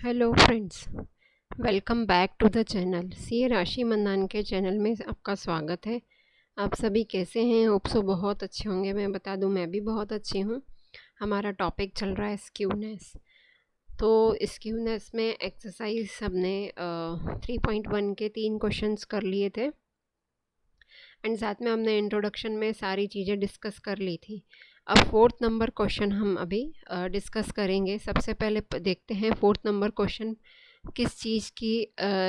Hello friends, welcome back to the channel. See Rashi Mandan के channel में आपका स्वागत है। आप सभी कैसे हैं? होप सो बहुत अच्छे होंगे। मैं बता दूं, मैं भी बहुत अच्छी हूं। हमारा टॉपिक चल रहा है स्क्यूनेस। तो स्क्यूनेस में एक्सरसाइज सबने 3.1 के 3 क्वेश्चंस कर लिए थे एंड साथ में हमने इंट्रोडक्शन में सारी चीज़ें डिस्कस कर ली थी। अब 4th नंबर क्वेश्चन हम अभी डिस्कस करेंगे। सबसे पहले देखते हैं 4th नंबर क्वेश्चन किस चीज़ की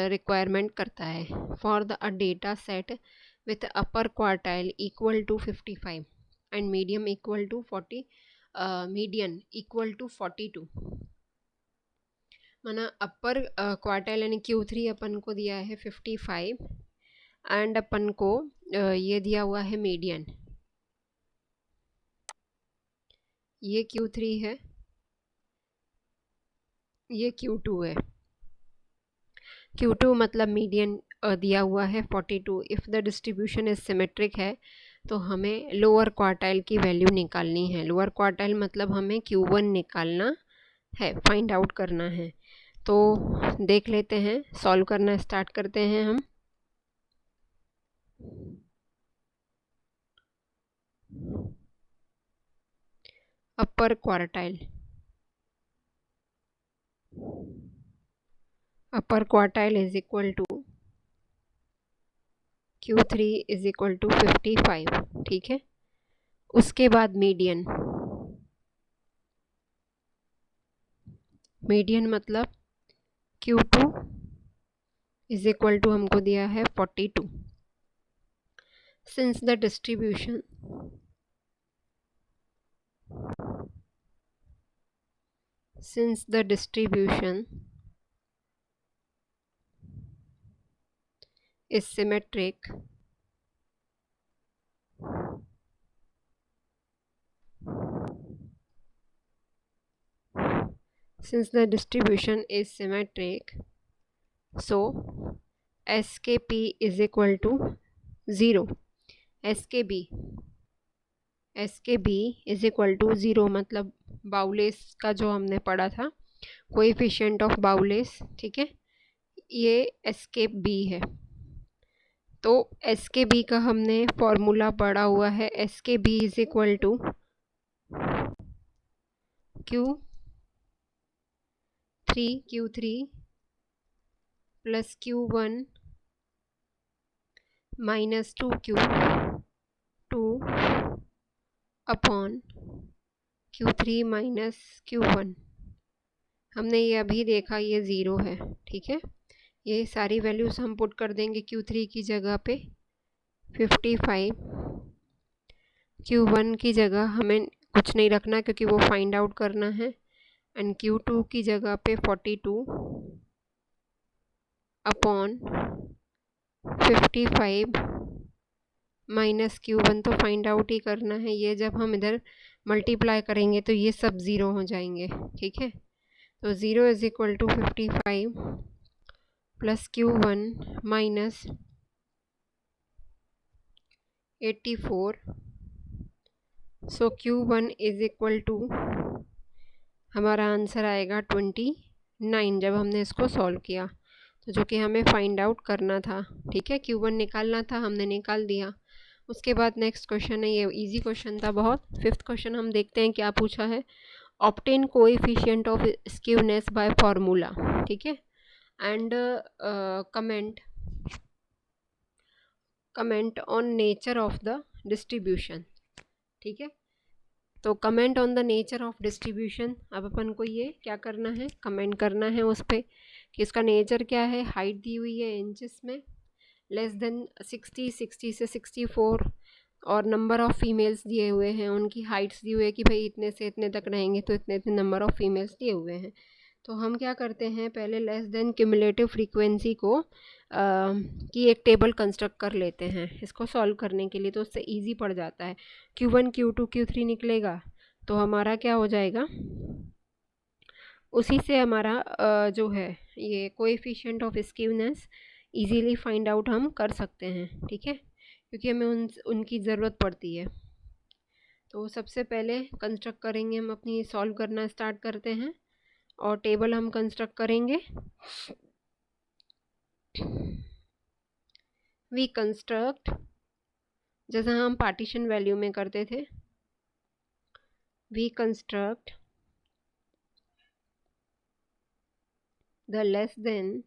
रिक्वायरमेंट करता है। For the a data set with upper quartile equal to 55 and medium equal to 40, median equal to 42। माना अपर क्वार्टाइल यानी Q3 अपन को दिया है 55 एंड अपन को ये दिया हुआ है मीडियन, ये Q3 है, ये Q2 है। Q2 मतलब मीडियन दिया हुआ है 42। If the distribution is symmetric है तो हमें लोअर क्वार्टाइल की वैल्यू निकालनी है। लोअर क्वार्टाइल मतलब हमें Q1 निकालना है, फाइंड आउट करना है। तो देख लेते हैं, सॉल्व करना स्टार्ट करते हैं हम। Upper quartile, upper quartile is equal to Q3 is equal to 55, ठीक है। उसके बाद मीडियन, मीडियन मतलब Q2 इज इक्वल टू हमको दिया है 42। Since the distribution is symmetric, so SKP is equal to 0। SKB is equal to 0 मतलब बाउलेस का जो हमने पढ़ा था, कोएफिशिएंट ऑफ बाउलेस, ठीक है, ये SKB है। तो SKB का हमने फॉर्मूला पढ़ा हुआ है। SKB is equal to Q3 plus Q1 minus 2Q2 upon Q3 minus Q1। हमने ये अभी देखा, ये ज़ीरो है, ठीक है। ये सारी वैल्यूज़ हम पुट कर देंगे Q3 की जगह पे 55, Q1 की जगह हमें कुछ नहीं रखना क्योंकि वो फाइंड आउट करना है, एंड Q2 की जगह पे 42 अपॉन 55 माइनस Q1 तो फाइंड आउट ही करना है। ये जब हम इधर मल्टीप्लाई करेंगे तो ये सब ज़ीरो हो जाएंगे, ठीक है। तो 0 is equal to 55 plus Q1 minus 84। So Q1 is equal to हमारा आंसर आएगा 29 जब हमने इसको सॉल्व किया, तो जो कि हमें फाइंड आउट करना था, ठीक है। Q1 निकालना था, हमने निकाल दिया। उसके बाद नेक्स्ट क्वेश्चन है, ये इजी क्वेश्चन था बहुत। 5th क्वेश्चन हम देखते हैं क्या पूछा है। Obtain coefficient of skewness bye formula, ठीक है, and comment on nature of the distribution, ठीक है। तो comment on the nature of distribution, अब अपन को ये क्या करना है, कमेंट करना है उस पर कि इसका नेचर क्या है। हाइट दी हुई है इंचेस में, लेस देन 60, 60 से 64, और नंबर ऑफ़ फीमेल्स दिए हुए हैं, उनकी हाइट्स दी हुई है कि भाई इतने से इतने तक रहेंगे तो इतने इतने नंबर ऑफ़ फीमेल्स दिए हुए हैं। तो हम क्या करते हैं, पहले लेस देन क्यूमुलेटिव फ्रीक्वेंसी को की एक टेबल कंस्ट्रक्ट कर लेते हैं इसको सॉल्व करने के लिए, तो उससे इजी पड़ जाता है। Q1 Q2 Q3 निकलेगा तो हमारा क्या हो जाएगा, उसी से हमारा जो है ये coefficient of skewness easily find out हम कर सकते हैं, ठीक है, क्योंकि हमें उनकी ज़रूरत पड़ती है। तो सबसे पहले कंस्ट्रक्ट करेंगे हम अपनी, सॉल्व करना स्टार्ट करते हैं। और टेबल हम कंस्ट्रक्ट करेंगे। वी कंस्ट्रक्ट, जैसा हम पार्टीशन वैल्यू में करते थे, we construct the less than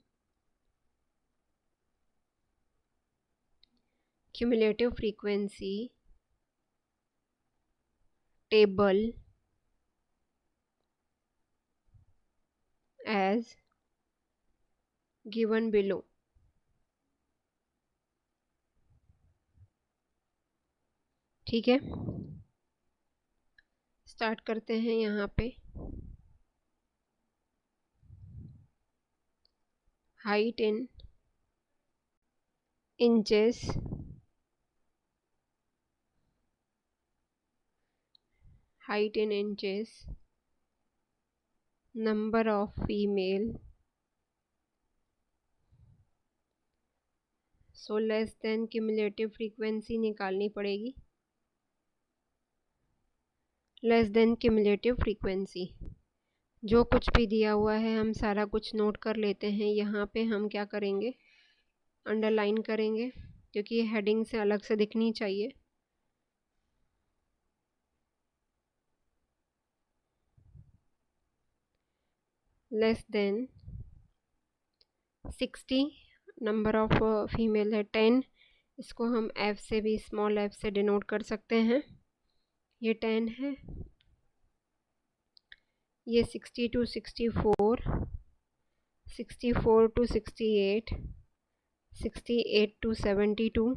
cumulative frequency table as given below। ठीक है, स्टार्ट करते हैं यहाँ पे। Height in inches, height in inches, number of female, so less than cumulative frequency निकालनी पड़ेगी, लेस देन क्यूमुलेटिव फ्रीक्वेंसी। जो कुछ भी दिया हुआ है हम सारा कुछ नोट कर लेते हैं। यहाँ पे हम क्या करेंगे, अंडरलाइन करेंगे, क्योंकि ये हेडिंग से अलग से दिखनी चाहिए। Less than 60, number of female है 10, इसको हम एफ से भी, स्मॉल एफ से डिनोट कर सकते हैं। ये 10 है, ये 60 to 64, 64 to 68, 68 to 72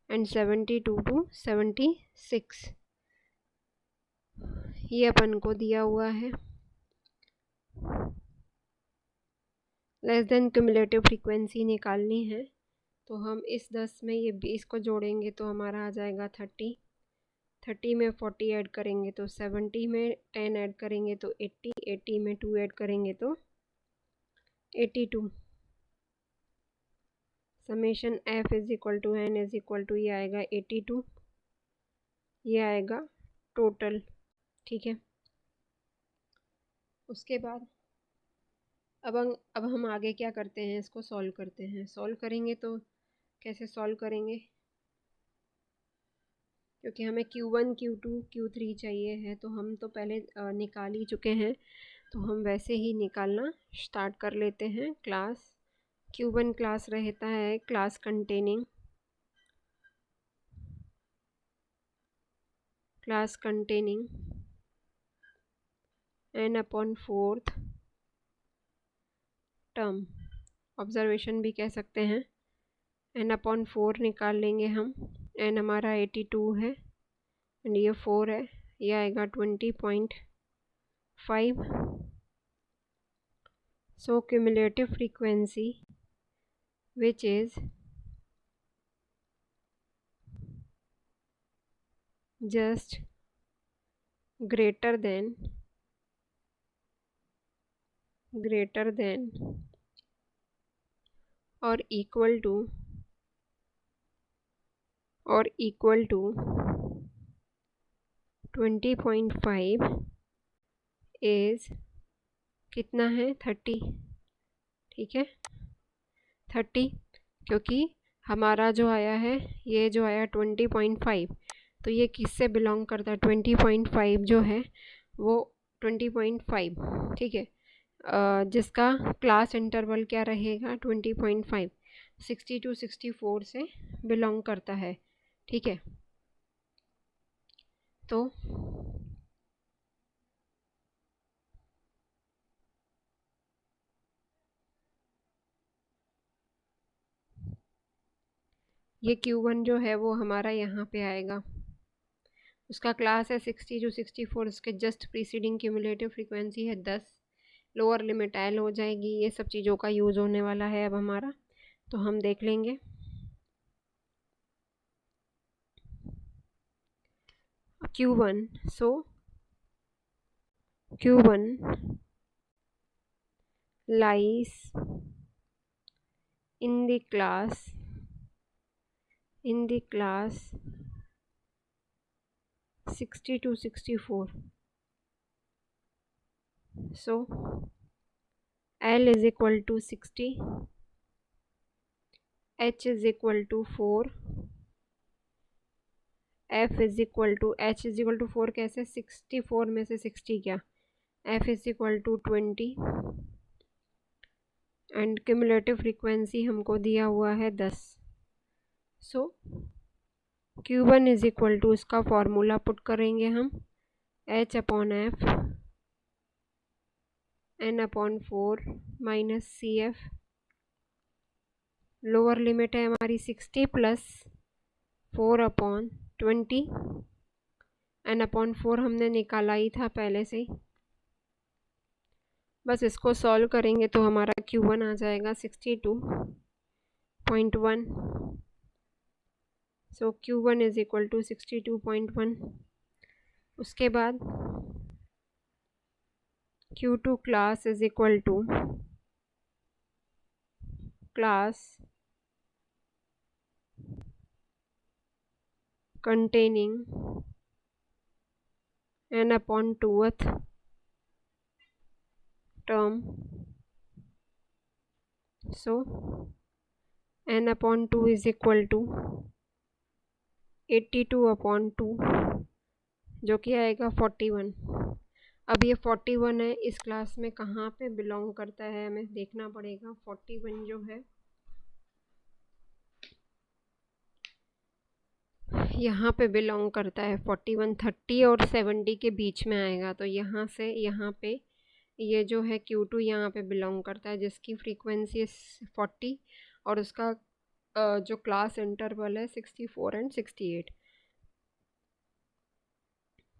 and 72 to 76, ये अपन को दिया हुआ है। लेस देन क्यूमुलेटिव फ्रीक्वेंसी निकालनी है, तो हम इस 10 में ये 20 को जोड़ेंगे तो हमारा आ जाएगा 30, 30 में 40 ऐड करेंगे तो 70, में 10 ऐड करेंगे तो 80, 80 में 2 ऐड करेंगे तो 82। Summation F is equal to N is equal to, ये आएगा 82, ये आएगा टोटल। ठीक है, उसके बाद अब हम आगे क्या करते हैं, इसको सॉल्व करते हैं। सॉल्व करेंगे तो कैसे सॉल्व करेंगे, क्योंकि हमें Q1, Q2, Q3 चाहिए है, तो हम तो पहले निकाल ही चुके हैं, तो हम वैसे ही निकालना स्टार्ट कर लेते हैं। क्लास Q1 क्लास रहता है class containing n/4th term, observation भी कह सकते हैं। n/4 निकाल लेंगे हम, n हमारा 82 है एंड ये 4 है, ये आएगा 20.5। So cumulative frequency which is just greater than or equal to 20.5 is कितना है, 30। ठीक है, 30, क्योंकि हमारा जो आया है, ये जो आया 20.5, तो ये किससे बिलोंग करता है, 20.5 जो है वो 20.5, ठीक है, जिसका क्लास इंटरवल क्या रहेगा, 20.5, 60 to 64 से बिलोंग करता है। ठीक है, तो ये Q1 जो है वो हमारा यहाँ पे आएगा, उसका क्लास है 60 to 64, उसके जस्ट प्रीसीडिंग क्यूमुलेटिव फ्रीक्वेंसी है 10, लोअर लिमिट एल हो जाएगी। ये सब चीज़ों का यूज़ होने वाला है अब हमारा, तो हम देख लेंगे। Q1, so Q1 lies in the class 60 to 64, so L is equal to 60, H is equal to 4, F is equal to H is equal to 4 कैसे, 64 में से 60 क्या, F is equal to 20 and cumulative frequency हमको दिया हुआ है 10. सो Q1 is equal to, इसका formula put करेंगे हम, H upon F N/4 minus CF. Lower limit है हमारी 60 प्लस 4/20. N/4 हमने निकाला ही था पहले से ही. बस इसको सॉल्व करेंगे तो हमारा Q1 आ जाएगा 62.1. So Q1 is equal to 62.1. उसके बाद Q2 class is equal to class containing N/2th term. So N/2 is equal to 82/2 जो कि आएगा 41. अब ये 41 है, इस क्लास में कहाँ पे बिलोंग करता है हमें देखना पड़ेगा. 41 जो है यहाँ पे बिलोंग करता है. 41 30 और 70 के बीच में आएगा. तो यहाँ से यहाँ पे ये जो है Q2 यहाँ पे बिलोंग करता है, जिसकी फ्रीक्वेंसी 40 और उसका जो क्लास इंटरवल है 64 एंड 68.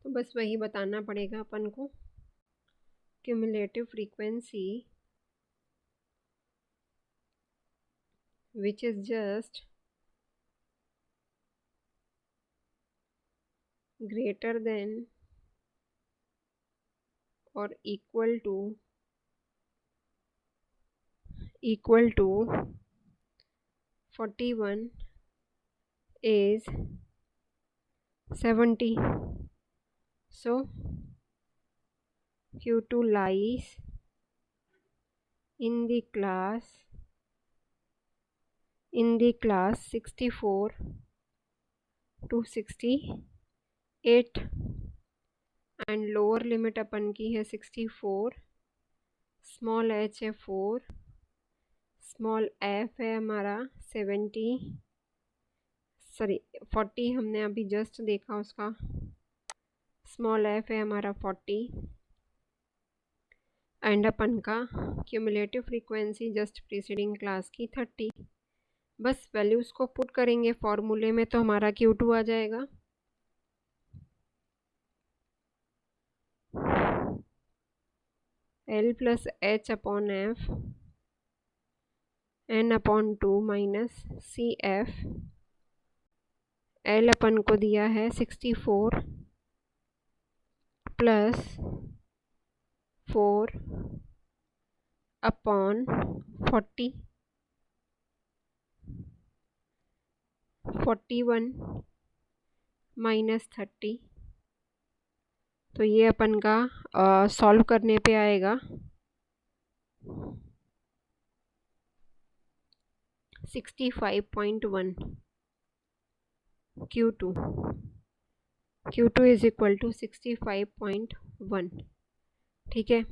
तो बस वही बताना पड़ेगा अपन को. Cumulative frequency which is just greater than or equal to 41 is 70. So Q2 lies in the class 64 to 68 and lower limit अपन की है 64. स्मॉल h है 4, स्मॉल f है हमारा 40 हमने अभी जस्ट देखा उसका. स्मॉल f है हमारा 40 एंड अपन का cumulative frequency just preceding class की 30. बस वैल्यूज़ को पुट करेंगे फॉर्मूले में तो हमारा Q2 आ जाएगा. L plus H upon F N/2 minus CF. L अपन को दिया है 64 प्लस 4 अपॉन 40. 41 माइनस 30. तो ये अपन का सॉल्व करने पे आएगा 65.1. Q2 is equal to 65.1. ठीक है.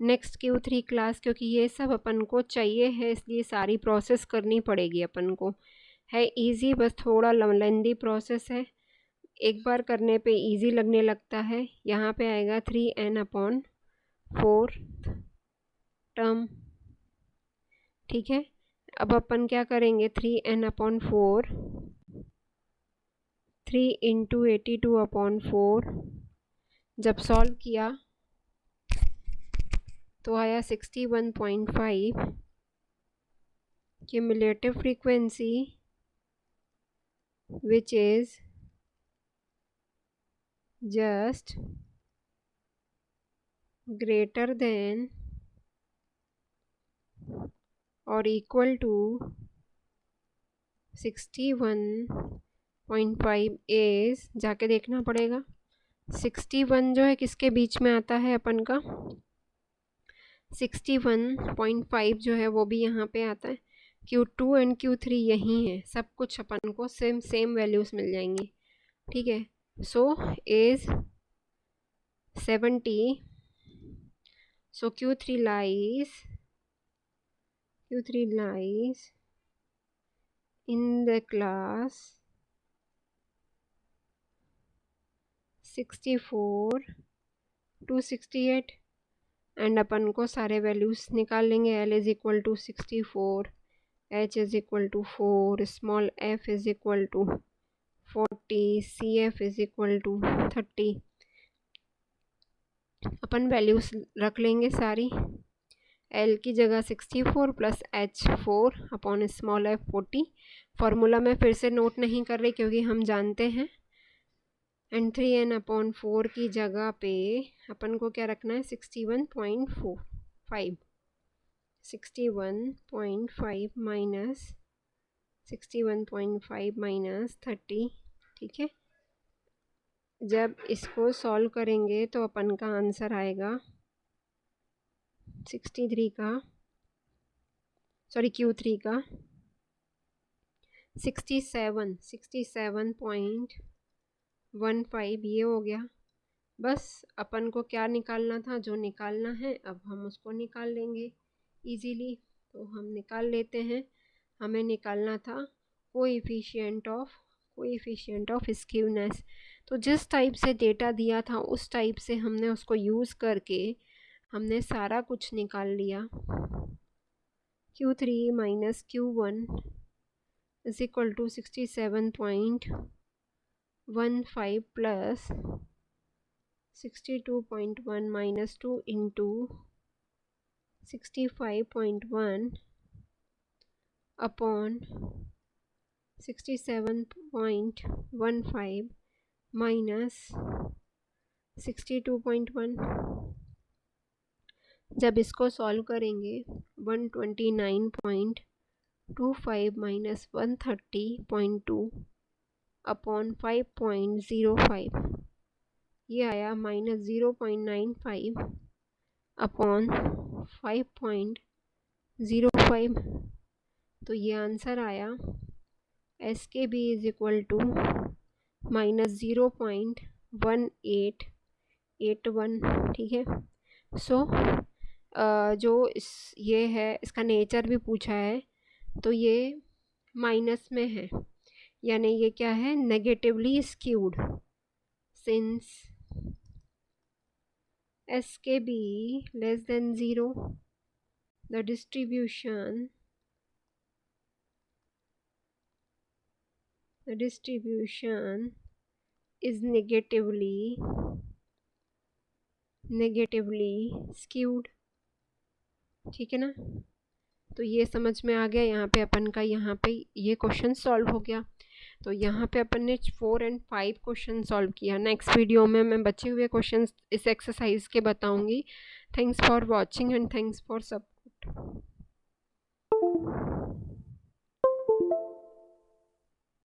नेक्स्ट Q3 क्लास, क्योंकि ये सब अपन को चाहिए है इसलिए सारी प्रोसेस करनी पड़ेगी अपन को. है इजी, बस थोड़ा लेंदी प्रोसेस है. एक बार करने पे इजी लगने लगता है. यहाँ पे आएगा 3n/4 टर्म. ठीक है. अब अपन क्या करेंगे, 3n/4 3 इंटू 82/4 जब सॉल्व किया तो आया 61.5. Cumulative frequency which is just greater than or equal to 61.5 is, जाके देखना पड़ेगा. 61 जो है किसके बीच में आता है अपन का, 61.5 जो है वो भी यहाँ पे आता है। Q2 एंड Q3 यही है, सब कुछ अपन को सेम वैल्यूज़ मिल जाएंगी, ठीक है। So is 70, so Q3 lies in the class 64 to 68 and अपन को सारे वैल्यूज़ निकाल लेंगे। L is equal to 64, H is equal to 4, small f is equal to 40, CF is equal to 30। अपन वैल्यूज़ रख लेंगे सारी। L की जगह 64 plus H 4 upon small f 40। Formula मैं फिर से नोट नहीं कर रही क्योंकि हम जानते हैं। एंड 3n अपॉन 4 की जगह पे अपन को क्या रखना है, 61.5 माइनस 30, ठीक है। जब इसको सॉल्व करेंगे तो अपन का आंसर आएगा 63 का, सॉरी Q3 का 67.15 ये हो गया। बस अपन को क्या निकालना था, जो निकालना है अब हम उसको निकाल लेंगे इजीली। तो हम निकाल लेते हैं। हमें निकालना था कोएफिशिएंट ऑफ स्क्यूनेस। तो जिस टाइप से डेटा दिया था उस टाइप से हमने उसको यूज़ करके हमने सारा कुछ निकाल लिया। Q3 minus Q1 is equal to 67.15 plus 62.1 minus 2 into 65.1 upon 67.15 minus 62.1। जब इसको सॉल्व करेंगे 129.25 माइनस 130.2 अपॉन 5.05 ये आया माइनस 0.95 अपॉन 5.05। तो ये आंसर आया SKB is equal to minus 0.1881, ठीक है। सो जो ये है इसका नेचर भी पूछा है तो ये माइनस में है, यानी ये क्या है, negatively skewed. Since SKB less than 0, the distribution is negatively skewed, ठीक है ना। तो ये समझ में आ गया। यहाँ पे अपन का यहाँ पे ये क्वेश्चन सॉल्व हो गया। तो यहाँ पे अपन ने 4 और 5 क्वेश्चन सॉल्व किया। नेक्स्ट वीडियो में मैं बचे हुए क्वेश्चन इस एक्सरसाइज के बताऊँगी। Thanks for watching and thanks for support.